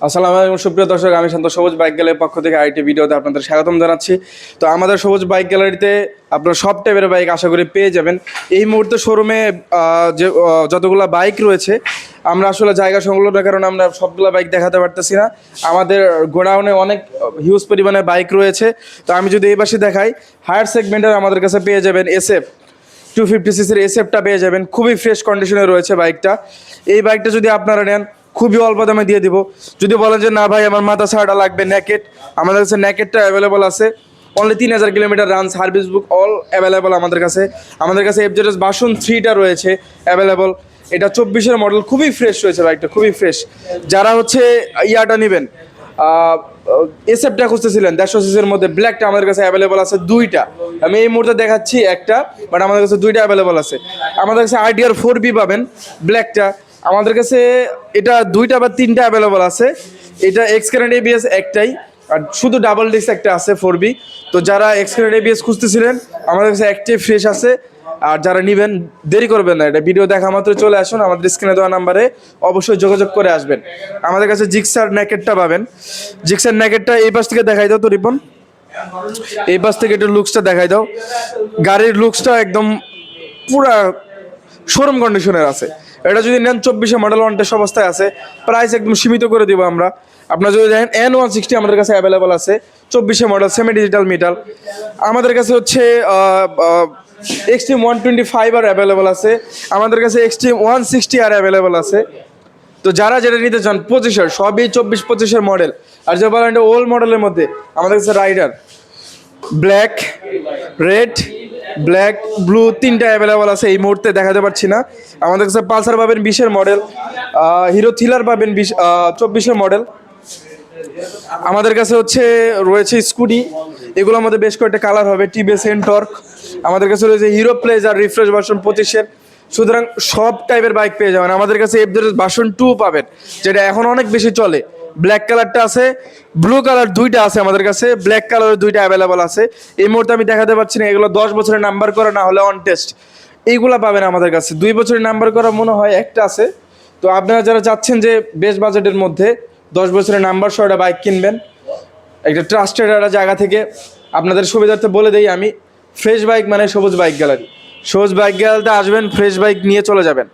আসসালামু আলাইকুম সুপ্রিয় দর্শক, আমি শান্ত সবুজ বাইক গ্যালারির পক্ষ থেকে আইটি ভিডিওতে আপনাদের স্বাগতম জানাচ্ছি। তো আমাদের সবুজ বাইক গ্যালারিতে আপনারা সব টাইপের বাইক আশা করি পেয়ে যাবেন। এই মুহূর্তে শোরুমে যে যতগুলো বাইক রয়েছে, আমরা আসলে জায়গা সংলগ্নের কারণে আমরা সবগুলো বাইক দেখাতে পারতেছি না। আমাদের গোডাউনে অনেক হিউজ পরিমাণে বাইক রয়েছে। তো আমি যদি এই পাশে দেখাই, হায়ার সেগমেন্টের আমাদের কাছে পেয়ে যাবেন SF 250cc এসএফটা পেয়ে যাবেন। খুবই ফ্রেশ কন্ডিশনে রয়েছে বাইকটা। এই বাইকটা যদি আপনারা নেন খুবই অল্প দামে দিয়ে দিব। যদি বলেন যে না ভাই আমার মাথা ছাড়া লাগবে নেকেট, আমাদের কাছে নেকেটটা অ্যাভেলেবল আছে। Only 3000 kilometre run, service book all available আমাদের কাছে। FZS ভার্সন 3টা রয়েছে অ্যাভেলেবল। এটা 24-এর মডেল, খুবই ফ্রেশ রয়েছে বাইকটা, খুবই ফ্রেশ। যারা হচ্ছে ইয়াটা নেবেন, এসএফটা খুঁজতেছিলেন 150cc-র মধ্যে, ব্ল্যাকটা আমাদের কাছে অ্যাভেলেবল আছে দুইটা। আমি এই মুহূর্তে দেখাচ্ছি একটা, বাট আমাদের কাছে দুইটা অ্যাভেলেবল আছে। আমাদের কাছে RDR 4B পাবেন ব্ল্যাকটা, আমাদের কাছে এটা দুইটা বা তিনটা অ্যাভেলেবল আছে। এটা এক্সকারেন্ট ABS একটাই, আর শুধু ডাবল ডিস্ক একটা আছে 4B। তো যারা এক্সকারেন্ট ABS খুঁজতেছিলেন আমাদের কাছে একটাই ফ্রেশ আছে। আর যারা নেবেন দেরি করবেন না, এটা ভিডিও দেখা মাত্র চলে আসুন, আমাদের স্ক্রিনে দেওয়া নাম্বারে অবশ্যই যোগাযোগ করে আসবেন। আমাদের কাছে জিক্সার নেকেটটা পাবেন। জিক্সার নেকেটটা এই পাশ থেকে দেখাই দাও তো রিপন, এই পাশ থেকে একটু লুকসটা দেখাই দাও। গাড়ির লুকসটা একদম পুরা শোরুম কন্ডিশনের আছে। এটা যদি নেন 24-এ মডেল, ওয়ান টেস্ট অবস্থায় আছে। প্রাইস একদম সীমিত করে দিব আমরা। আপনারা যদি দেখেন N160 আমাদের কাছে অ্যাভেলেবল আছে, 24-এ মডেল, সেমি ডিজিটাল মিটার। আমাদের কাছে হচ্ছে Xtreme 125 আর অ্যাভেলেবল আছে। আমাদের কাছে Xtreme 160 আর অ্যাভেলেবল আছে। তো যারা যেটা নিতে চান, 25-এর সবই 24-25-এর মডেল। আর যে বলেন ওল্ড মডেলের মধ্যে আমাদের কাছে rider black, red, black, blue তিনটা অ্যাভেলেবল আছে। এই মুহূর্তে দেখাতে পারছি না। আমাদের কাছে পালসার পাবেন 20-এর মডেল, হিরো থ্রিলার পাবেন 24-এর মডেল। আমাদের কাছে হচ্ছে রয়েছে স্কুটি, এগুলোর মধ্যে বেশ কয়েকটা কালার হবে। TVS এনটর্ক, আমাদের কাছে রয়েছে হিরো প্লেজার রিফ্রেশ ভার্সন 25-এর। সুতরাং সব টাইপের বাইক পেয়ে যাবেন। আমাদের কাছে FZS ভার্সন 2 পাবেন, যেটা এখন অনেক বেশি চলে। ব্ল্যাক কালারটা আছে, ব্লু কালার দুইটা আছে আমাদের কাছে, ব্ল্যাক কালারের দুইটা অ্যাভেলেবল আছে। এই মুহূর্তে আমি দেখাতে পারছি না, এগুলো 10 বছরের নাম্বার করা, না হলে অন টেস্ট। এইগুলা পাবেন আমাদের কাছে। 2 বছরের নাম্বার করা মনে হয় একটা আছে। তো আপনারা যারা চাচ্ছেন যে বেশ বাজেটের মধ্যে 10 বছরের নাম্বার সহ একটা বাইক কিনবেন একটা ট্রাস্টেড একটা জায়গা থেকে, আপনাদের সুবিধার্থে বলে দেই আমি, ফ্রেশ বাইক মানে সবুজ বাইক গ্যালারি। সবুজ বাইক গ্যালারিতে আসবেন, ফ্রেশ বাইক নিয়ে চলে যাবেন।